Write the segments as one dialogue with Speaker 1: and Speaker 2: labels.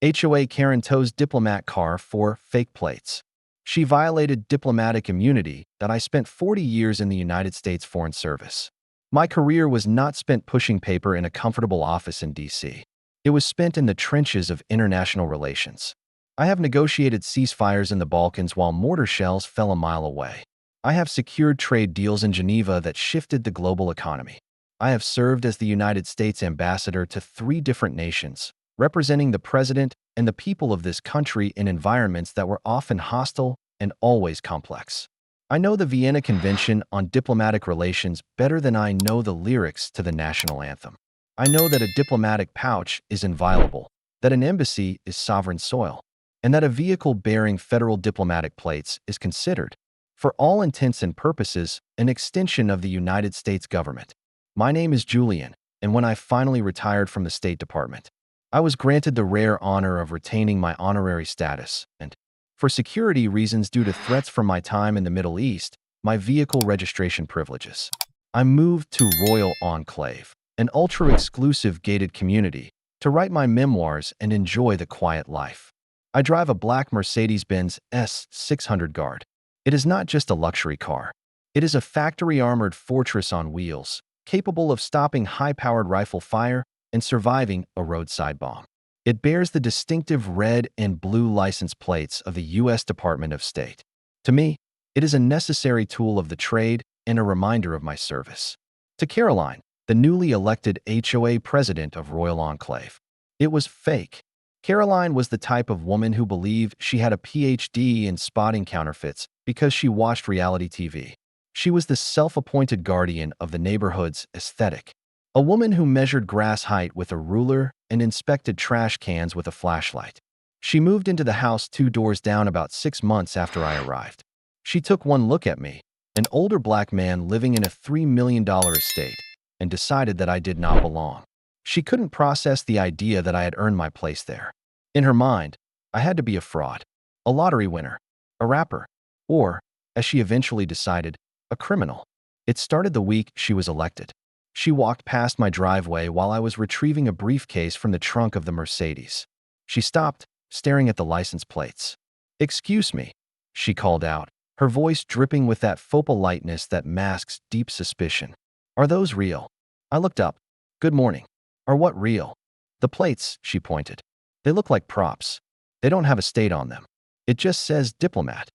Speaker 1: HOA Karen tows Diplomat car for fake plates. She violated diplomatic immunity that I spent 40 years in the United States Foreign Service. My career was not spent pushing paper in a comfortable office in D.C. It was spent in the trenches of international relations. I have negotiated ceasefires in the Balkans while mortar shells fell a mile away. I have secured trade deals in Geneva that shifted the global economy. I have served as the United States ambassador to 3 different nations, representing the president and the people of this country in environments that were often hostile and always complex. I know the Vienna Convention on Diplomatic Relations better than I know the lyrics to the national anthem. I know that a diplomatic pouch is inviolable, that an embassy is sovereign soil, and that a vehicle bearing federal diplomatic plates is considered, for all intents and purposes, an extension of the United States government. My name is Julian, and when I finally retired from the State Department, I was granted the rare honor of retaining my honorary status and, for security reasons due to threats from my time in the Middle East, my vehicle registration privileges. I moved to Royal Enclave, an ultra-exclusive gated community, to write my memoirs and enjoy the quiet life. I drive a black Mercedes-Benz S600 Guard. It is not just a luxury car. It is a factory-armored fortress on wheels, capable of stopping high-powered rifle fire and surviving a roadside bomb. It bears the distinctive red and blue license plates of the U.S. Department of State. To me, it is a necessary tool of the trade and a reminder of my service. To Caroline, the newly elected HOA president of Royal Enclave, it was fake. Caroline was the type of woman who believed she had a PhD in spotting counterfeits because she watched reality TV. She was the self-appointed guardian of the neighborhood's aesthetic. A woman who measured grass height with a ruler and inspected trash cans with a flashlight. She moved into the house 2 doors down about 6 months after I arrived. She took one look at me, an older black man living in a $3 million estate, and decided that I did not belong. She couldn't process the idea that I had earned my place there. In her mind, I had to be a fraud, a lottery winner, a rapper, or, as she eventually decided, a criminal. It started the week she was elected. She walked past my driveway while I was retrieving a briefcase from the trunk of the Mercedes. She stopped, staring at the license plates. "Excuse me," she called out, her voice dripping with that faux politeness that masks deep suspicion. "Are those real?" I looked up. "Good morning. Are what real?" "The plates," she pointed. "They look like props. They don't have a state on them. It just says Diplomat."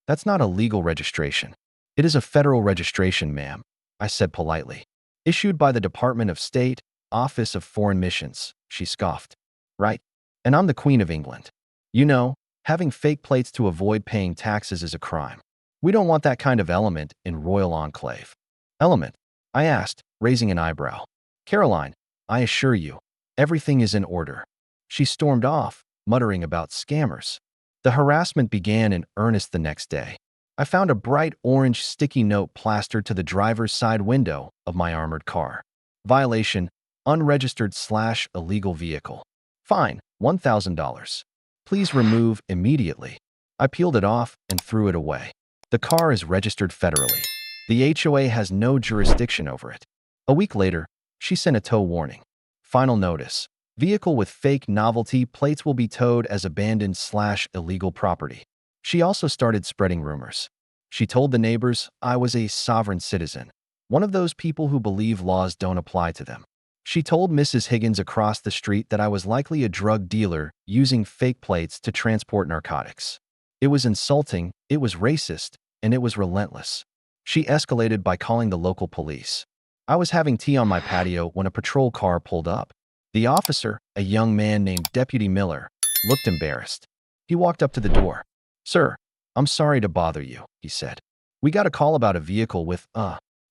Speaker 1: "That's not a legal registration." "It is a federal registration, ma'am," I said politely. "Issued by the Department of State, Office of Foreign Missions," she scoffed. "Right. And I'm the Queen of England. You know, having fake plates to avoid paying taxes is a crime. We don't want that kind of element in Royal Enclave." "Element?" I asked, raising an eyebrow. "Caroline, I assure you, everything is in order." She stormed off, muttering about scammers. The harassment began in earnest the next day. I found a bright orange sticky note plastered to the driver's side window of my armored car. Violation, unregistered/illegal vehicle. Fine, $1,000. Please remove immediately. I peeled it off and threw it away. The car is registered federally. The HOA has no jurisdiction over it. A week later, she sent a tow warning. Final notice. Vehicle with fake novelty plates will be towed as abandoned/illegal property. She also started spreading rumors. She told the neighbors I was a sovereign citizen, one of those people who believe laws don't apply to them. She told Mrs. Higgins across the street that I was likely a drug dealer using fake plates to transport narcotics. It was insulting, it was racist, and it was relentless. She escalated by calling the local police. I was having tea on my patio when a patrol car pulled up. The officer, a young man named Deputy Miller, looked embarrassed. He walked up to the door. "Sir, I'm sorry to bother you," he said. "We got a call about a vehicle with,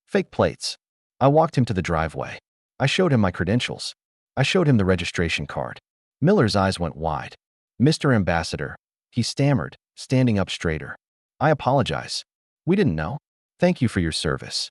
Speaker 1: fake plates." I walked him to the driveway. I showed him my credentials. I showed him the registration card. Miller's eyes went wide. "Mr. Ambassador," he stammered, standing up straighter. "I apologize. We didn't know. Thank you for your service."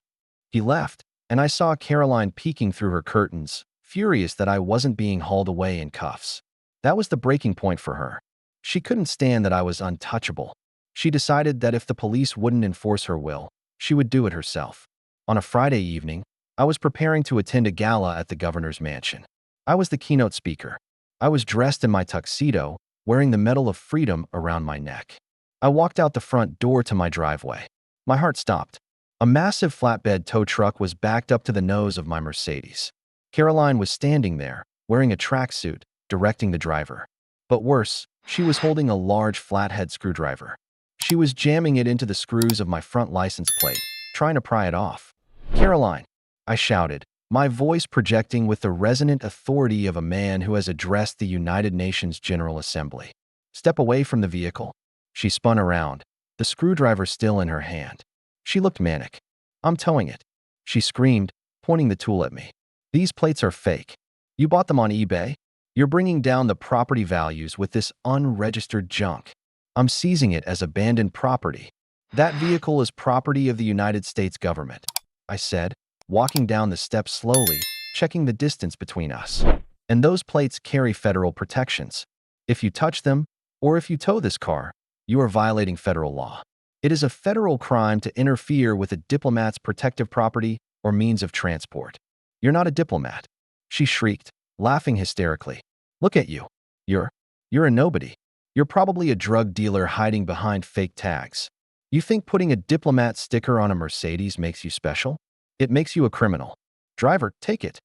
Speaker 1: He left, and I saw Caroline peeking through her curtains, furious that I wasn't being hauled away in cuffs. That was the breaking point for her. She couldn't stand that I was untouchable. She decided that if the police wouldn't enforce her will, she would do it herself. On a Friday evening, I was preparing to attend a gala at the governor's mansion. I was the keynote speaker. I was dressed in my tuxedo, wearing the Medal of Freedom around my neck. I walked out the front door to my driveway. My heart stopped. A massive flatbed tow truck was backed up to the nose of my Mercedes. Caroline was standing there, wearing a tracksuit, directing the driver. But worse, she was holding a large flathead screwdriver. She was jamming it into the screws of my front license plate, trying to pry it off. "Caroline!" I shouted, my voice projecting with the resonant authority of a man who has addressed the United Nations General Assembly. "Step away from the vehicle." She spun around, the screwdriver still in her hand. She looked manic. "I'm towing it," she screamed, pointing the tool at me. "These plates are fake. You bought them on eBay? You're bringing down the property values with this unregistered junk. I'm seizing it as abandoned property. That vehicle is property of the United States government," I said, walking down the steps slowly, checking the distance between us. "And those plates carry federal protections. If you touch them, or if you tow this car, you are violating federal law. It is a federal crime to interfere with a diplomat's protective property or means of transport. You're not a diplomat," she shrieked, laughing hysterically. "Look at you. You're a nobody. You're probably a drug dealer hiding behind fake tags. You think putting a diplomat sticker on a Mercedes makes you special? It makes you a criminal. Driver, take it."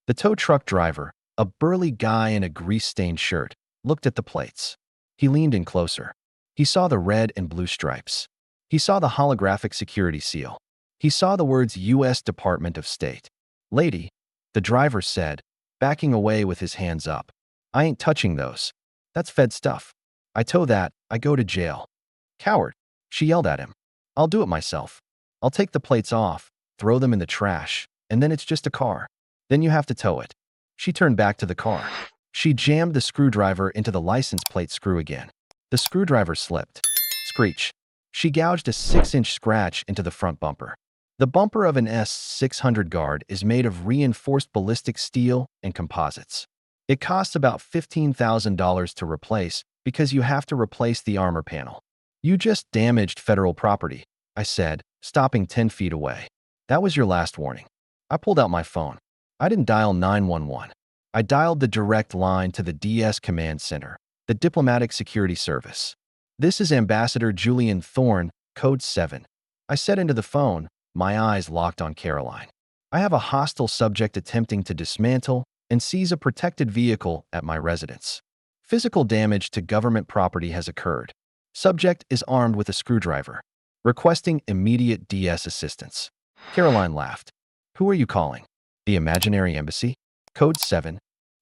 Speaker 1: The tow truck driver, a burly guy in a grease-stained shirt, looked at the plates. He leaned in closer. He saw the red and blue stripes. He saw the holographic security seal. He saw the words U.S. Department of State. "Lady," the driver said, backing away with his hands up. "I ain't touching those. That's Fed stuff. I tow that, I go to jail." "Coward," she yelled at him. "I'll do it myself. I'll take the plates off, throw them in the trash, and then it's just a car. Then you have to tow it." She turned back to the car. She jammed the screwdriver into the license plate screw again. The screwdriver slipped. Screech. She gouged a 6-inch scratch into the front bumper. The bumper of an S600 Guard is made of reinforced ballistic steel and composites. It costs about $15,000 to replace because you have to replace the armor panel. "You just damaged federal property," I said, stopping 10 feet away. "That was your last warning." I pulled out my phone. I didn't dial 911. I dialed the direct line to the DS Command Center, the Diplomatic Security Service. "This is Ambassador Julian Thorne, Code 7. I said into the phone, my eyes locked on Caroline. "I have a hostile subject attempting to dismantle and seize a protected vehicle at my residence. Physical damage to government property has occurred. Subject is armed with a screwdriver. Requesting immediate DS assistance." Caroline laughed. "Who are you calling? The imaginary embassy? Code 7.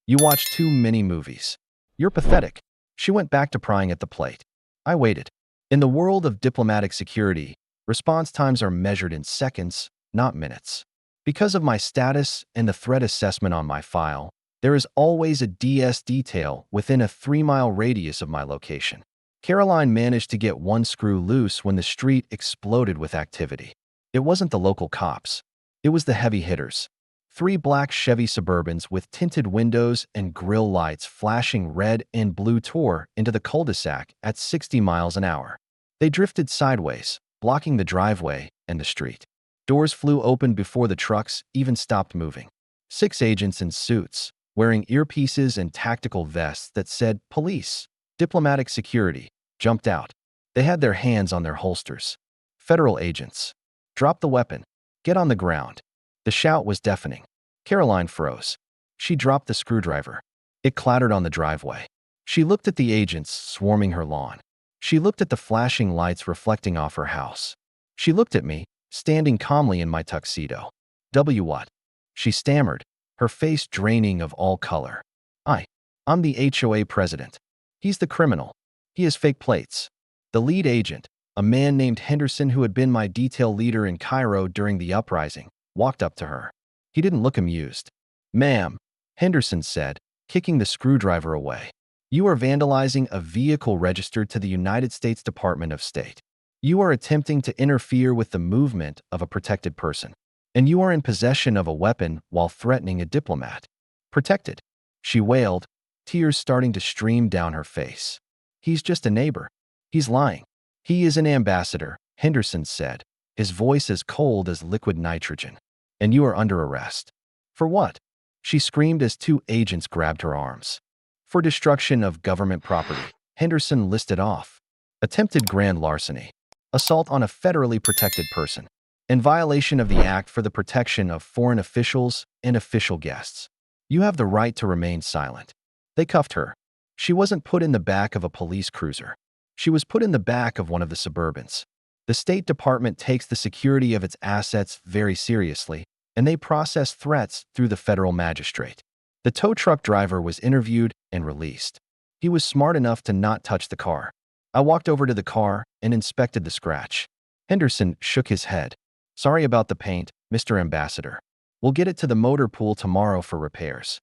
Speaker 1: You watch too many movies. You're pathetic." She went back to prying at the plate. I waited. In the world of diplomatic security, response times are measured in seconds, not minutes. Because of my status and the threat assessment on my file, there is always a DS detail within a 3-mile radius of my location. Caroline managed to get one screw loose when the street exploded with activity. It wasn't the local cops. It was the heavy hitters. 3 black Chevy Suburbans with tinted windows and grille lights flashing red and blue tore into the cul-de-sac at 60 miles an hour. They drifted sideways, blocking the driveway and the street. Doors flew open before the trucks even stopped moving. 6 agents in suits, wearing earpieces and tactical vests that said police, diplomatic security, jumped out. They had their hands on their holsters. Federal agents. "Drop the weapon. Get on the ground." The shout was deafening. Caroline froze. She dropped the screwdriver. It clattered on the driveway. She looked at the agents swarming her lawn. She looked at the flashing lights reflecting off her house. She looked at me, standing calmly in my tuxedo. What?" she stammered, her face draining of all color. I'm the HOA president. He's the criminal. He has fake plates." The lead agent, a man named Henderson who had been my detail leader in Cairo during the uprising, walked up to her. He didn't look amused. "Ma'am," Henderson said, kicking the screwdriver away. "You are vandalizing a vehicle registered to the United States Department of State. You are attempting to interfere with the movement of a protected person. And you are in possession of a weapon while threatening a diplomat." "Protected," she wailed, tears starting to stream down her face. "He's just a neighbor. He's lying." "He is an ambassador," Henderson said, his voice as cold as liquid nitrogen. "And you are under arrest." "For what?" she screamed as 2 agents grabbed her arms. For destruction of government property, Henderson listed off attempted grand larceny, assault on a federally protected person, in violation of the Act for the Protection of Foreign Officials and Official Guests. You have the right to remain silent. They cuffed her. She wasn't put in the back of a police cruiser. She was put in the back of one of the Suburbans. The State Department takes the security of its assets very seriously, and they process threats through the federal magistrate. The tow truck driver was interviewed and released. He was smart enough to not touch the car. I walked over to the car and inspected the scratch. Henderson shook his head. Sorry about the paint, Mr. Ambassador. We'll get it to the motor pool tomorrow for repairs.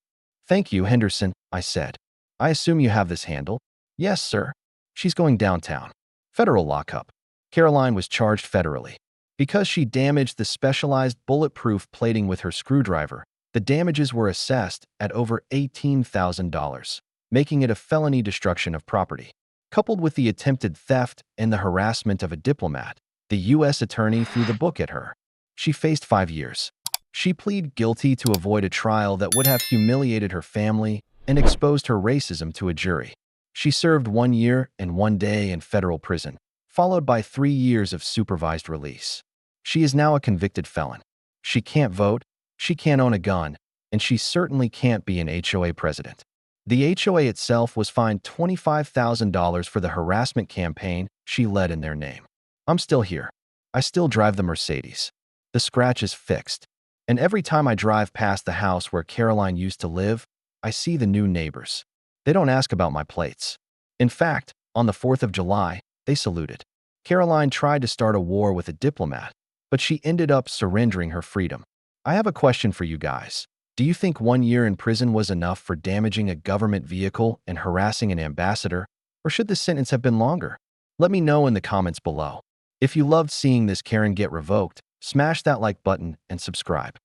Speaker 1: Thank you, Henderson, I said. I assume you have this handled? Yes, sir. She's going downtown. Federal lockup. Caroline was charged federally. Because she damaged the specialized bulletproof plating with her screwdriver, the damages were assessed at over $18,000, making it a felony destruction of property. Coupled with the attempted theft and the harassment of a diplomat, the U.S. attorney threw the book at her. She faced 5 years. She pleaded guilty to avoid a trial that would have humiliated her family and exposed her racism to a jury. She served 1 year and 1 day in federal prison, followed by 3 years of supervised release. She is now a convicted felon. She can't vote, she can't own a gun, and she certainly can't be an HOA president. The HOA itself was fined $25,000 for the harassment campaign she led in their name. I'm still here. I still drive the Mercedes. The scratch is fixed. And every time I drive past the house where Caroline used to live, I see the new neighbors. They don't ask about my plates. In fact, on the 4th of July, they saluted. Caroline tried to start a war with a diplomat, but she ended up surrendering her freedom. I have a question for you guys. Do you think 1 year in prison was enough for damaging a government vehicle and harassing an ambassador, or should the sentence have been longer? Let me know in the comments below. If you loved seeing this Karen get revoked, smash that like button and subscribe.